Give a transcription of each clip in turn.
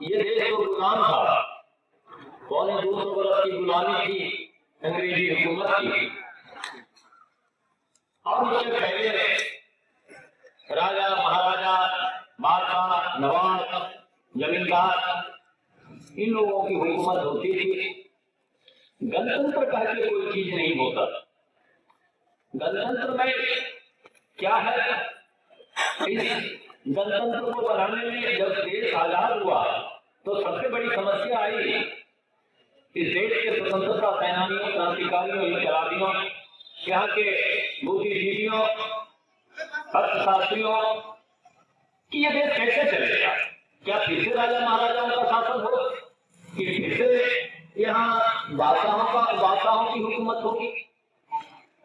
ये देश तो गुलाम था, 250 वर्ष की गुलामी थी अंग्रेजी हुकूमत की। और उससे पहले राजा महाराजा बादशाह नवाब जमींदार इन लोगों की हुकूमत होती थी। गणतंत्र कह के कोई चीज नहीं होता। गणतंत्र में क्या है, इस गणतंत्र को बनाने में जब देश आजाद हुआ तो सबसे बड़ी समस्या आई इस देश के स्वतंत्रता सेनानियों, क्रांतिकारियों, इनकलाबियों, यहाँ के बुद्धिजीवियों, अर्थशास्त्रियों कि ये देश कैसे चलेगा। क्या फिर से राजा महाराजाओं का शासन हो कि फिर से यहाँ बादशाहों की हुकूमत होगी।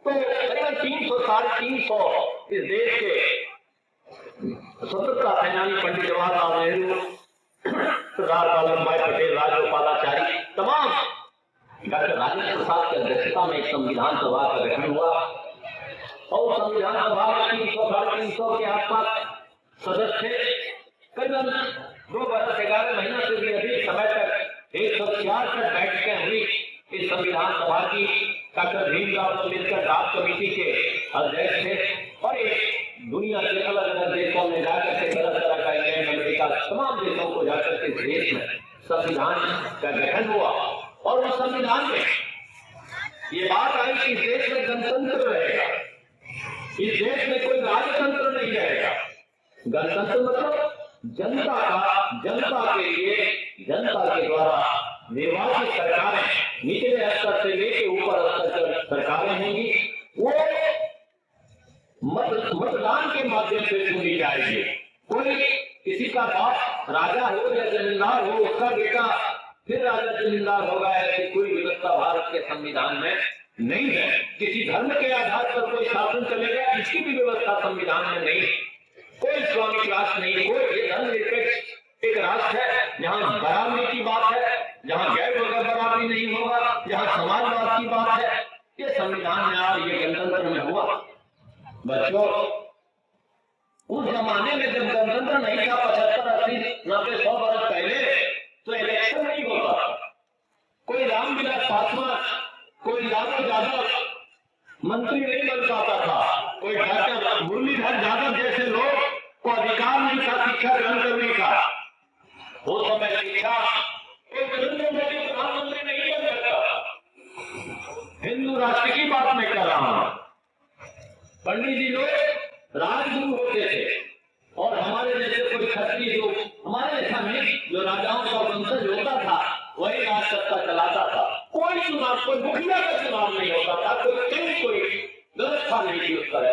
तो करीबन 300 साढ़े 300 इस देश के स्वतंत्रता सेनानी पंडित जवाहरलाल नेहरू, सरदार वल्लभ भाई पटेल, राजगोपालाचारी, तमाम डॉक्टर राजेंद्र प्रसाद की अध्यक्षता में एक संविधान सभा का गठन हुआ और संविधान सभा में 300 साढ़े 300 के आसपास सदस्य थे। करीबन 2 बरस 11 महीना से भी अधिक समय तक 166 बैठकें हुई इस संविधान सभा की। Doctor Bhimrao Ambedkar draft committee के अध्यक्ष थे और एक दुनिया के अलग अलग देशों में जाकर के तरह तरह का, इंग्लैंड, अमेरिका, तमाम देशों को जाकर के देश में संविधान का गठन हुआ। और उस संविधान में ये बात आई कि इस देश में गणतंत्र रहेगा, इस देश में कोई राजतंत्र नहीं रहेगा। गणतंत्र मतलब जनता के लिए, जनता के द्वारा निर्वाचित सरकारें, निचले स्तर से लेकर ऊपर स्तर तक सरकारें होंगी। वो मतदान के माध्यम से चुनी जाएगी। कोई किसी का बाप राजा हो या जमींदार हो, उसका बेटा फिर राजा जमींदार होगा, ऐसी कोई व्यवस्था भारत के संविधान में नहीं है। किसी धर्म के आधार पर कोई शासन चलेगा, इसकी भी व्यवस्था संविधान में नहीं। कोई इस्लामिक राष्ट्र नहीं, कोई धर्मनिरपेक्ष एक राष्ट्र है जहाँ बराबरी की बात है, जहाँ गैर बराबरी नहीं होगा, जहाँ समाजवाद की बात है। ये संविधान में और ये गणतंत्र में हुआ। बच्चों, उस जमाने में जब गणतंत्र नहीं था, 75, 80, 90, 100 वर्ष पहले, तो इलेक्शन नहीं होता। कोई रामविलास पासवान, कोई लालू यादव मंत्री नहीं बन पाता था। कोई डॉक्टर मुरलीधर यादव जैसे लोग को अधिकार नहीं था शिक्षा ग्रहण करने का। वो समय शिक्षा नरेंद्र मोदी प्रधानमंत्री नहीं बन सकता। हिंदू राष्ट्र की बात मैं कर रहा हूं। पंडित जी लोग राजगुरु होते थे और हमारे जैसे कोई क्षत्रिय जो हमारे जैसा नहीं, जो राजाओं का वंशज होता था, वही राज सत्ता चलाता था। कोई चुनाव, कोई मुखिया का चुनाव नहीं होता था, कोई व्यवस्था नहीं थी उस तरह।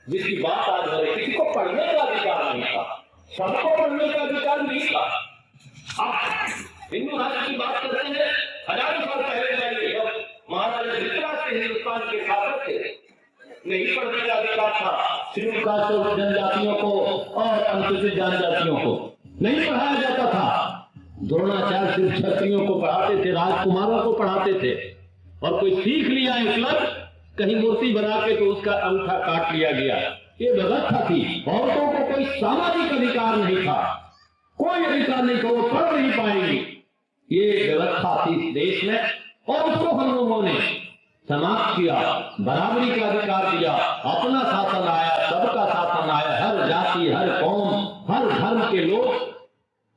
जिसकी बात आज हो रही, किसी को पढ़ने का अधिकार नहीं था, सबको पढ़ने का अधिकार नहीं था। अब हिंदू राष्ट्र की बात करते हैं, हजारों साल पहले जाइए, जब महाराजा धृतराष्ट्र हिंदुस्तान के शासक थे, नहीं पढ़ने का अधिकार था। शेड्यूल कास्ट जनजातियों को और अनुसूचित जनजातियों को नहीं पढ़ाया जाता था। द्रोणाचार्य सिर्फ क्षत्रियों को पढ़ाते थे, राजकुमारों को पढ़ाते थे। और कोई सीख लिया एकलव्य, कहीं मूर्ति बना के तो उसका अंगूठा काट लिया गया। ये व्यवस्था थी। औरतों को कोई सामाजिक अधिकार नहीं था, कोई अधिकार नहीं था, वो पढ़ नहीं पाएंगी। ये व्यवस्था थी इस देश में और उसको हम लोगों ने समाप्त किया, बराबरी का अधिकार दिया, अपना शासन आया, सबका शासन आया, हर जाति, हर कौम, हर धर्म के लोग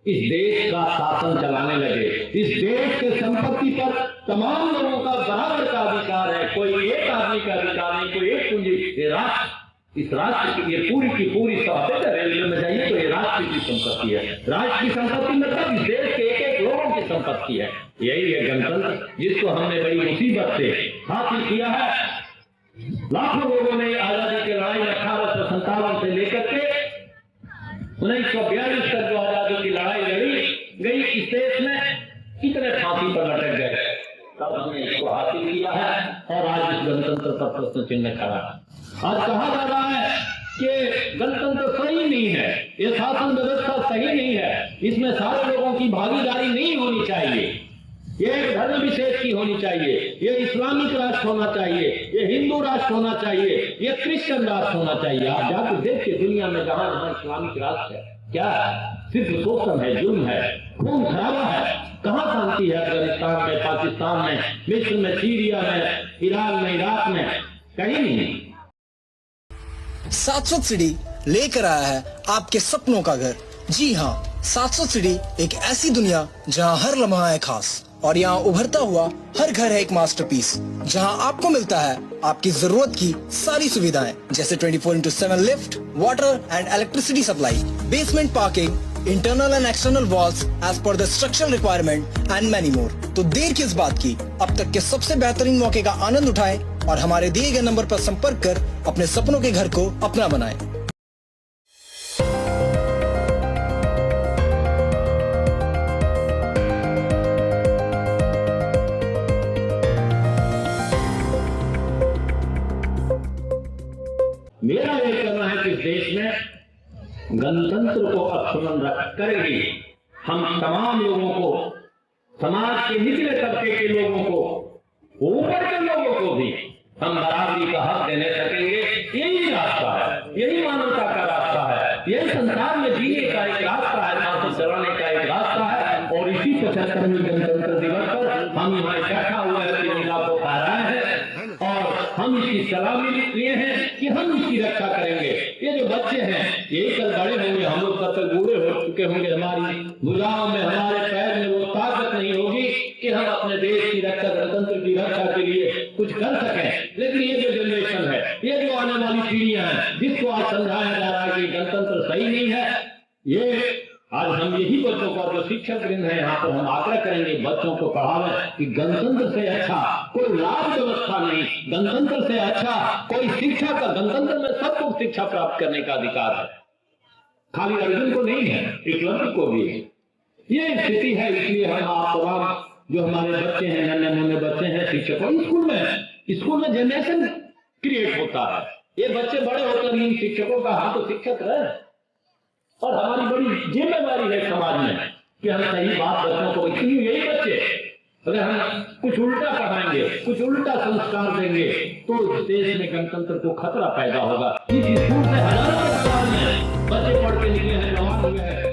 इस देश का शासन चलाने लगे। इस देश के संपत्ति पर तमाम लोगों का बराबर का अधिकार है। कोई एक आदमी का अधिकार नहीं, कोई एक पूंजी। ये राष्ट्र, इस राष्ट्र की ये पूरी की पूरी संपत्ति, रेलवे में जाइए तो ये राष्ट्र की संपत्ति है। राष्ट्र की संपत्ति मतलब इस देश के एक एक लोगों की संपत्ति है। यही है गणतंत्र, जिसको हमने बड़ी मुसीबत से हासिल किया है। लाखों लोगों ने आजादी की लड़ाई 1857 से लेकर के 1942 तक जो आजादी की लड़ाई लड़ी गई इस देश में, कितने फांसी पर लटक गए, तब हमने इसको हासिल किया है। और आज इस गणतंत्र पर प्रश्न चिन्ह खड़ा है। आज कहा जा रहा है कि गणतंत्र सही नहीं है, ये शासन व्यवस्था सही नहीं है, इसमें सारे लोगों की भागीदारी नहीं होनी चाहिए, ये एक धर्म विशेष की होनी चाहिए, ये इस्लामिक राष्ट्र होना चाहिए, ये हिंदू राष्ट्र होना चाहिए, ये क्रिश्चियन राष्ट्र होना चाहिए। आप जाकर देखिए दुनिया में जहां जहां इस्लामिक राष्ट्र है क्या सिर्फ शोषण है, जुल्म है, खून खराबा है। कहाँ शांति है अफगानिस्तान में, पाकिस्तान में, मिस्र में, सीरिया में, ईरान में, इराक में? कहीं नहीं। शाश्वत सीढ़ी लेकर आया है आपके सपनों का घर। जी हाँ, शाश्वत सीढ़ी एक ऐसी दुनिया जहाँ हर लम्हा है खास और यहाँ उभरता हुआ हर घर है एक मास्टरपीस, जहाँ आपको मिलता है आपकी जरूरत की सारी सुविधाएं, जैसे 24/7 lift, water and electricity supply, basement parking, internal and external walls as per the structural requirement and many more. तो देर किस बात की, अब तक के सबसे बेहतरीन मौके का आनंद उठाएं और हमारे दिए गए नंबर पर संपर्क कर अपने सपनों के घर को अपना बनाएं। मेरा ये कहना है कि देश में गणतंत्र को अक्षुण्ण रखकर ही हम तमाम लोगों को, समाज के निचले तबके के लोगों को, ऊपर के लोगों को भी हम बराबरी का हक देने सकेंगे। यही रास्ता है, यही मानवता का रास्ता है, यही संसार में जीने का एक रास्ता है, सांस चलाने का एक रास्ता है। और इसी 75वें गणतंत्र दिवस पर हम यहाँ इकट्ठा हुए हैं, तिरंगा को फहराए हैं और हम इसकी सलामी लिए हैं कि हम इसकी रक्षा करेंगे। ये जो बच्चे हैं यही कल बड़े होंगे, हम लोग तब तक बूढ़े हो चुके होंगे, हमारी भुजाओं में, हमारे पैर में वो ताकत नहीं होगी कि हम अपने देश की रक्षा, गणतंत्र की रक्षा के लिए कुछ कर सकें। लेकिन ये जो जनरेशन है, ये जो आने वाली पीढ़ियां हैं, जिसको आज समझाया जा रहा है कि गणतंत्र सही नहीं है, ये आज हम यही बच्चों को, जो शिक्षक वृंद है यहाँ पर, हम आग्रह करेंगे बच्चों को पढ़ावें कि गणतंत्र से अच्छा कोई लाभ व्यवस्था नहीं, गणतंत्र से अच्छा कोई शिक्षा का, गणतंत्र में सबको शिक्षा प्राप्त करने का अधिकार है, खाली अर्जुन को नहीं है, एकलव्य को भी है। ये स्थिति है, इसलिए हम आप तमाम जो हमारे बच्चे हैं, नन्हे मुन्ने बच्चे हैं, शिक्षकों, स्कूल में जनरेशन क्रिएट होता है। ये बच्चे बड़े होकर इन शिक्षकों का हम तो शिक्षक रहे और हमारी बड़ी जिम्मेदारी है समाज में कि हम सही बात बच्चों को, इसलिए यही बच्चे अगर हम कुछ उल्टा पढ़ाएंगे, कुछ उल्टा संस्कार देंगे तो देश में गणतंत्र को खतरा पैदा होगा। इस स्कूल से हजारों बच्चे पढ़ के निकले हैं, जवान हुए हैं,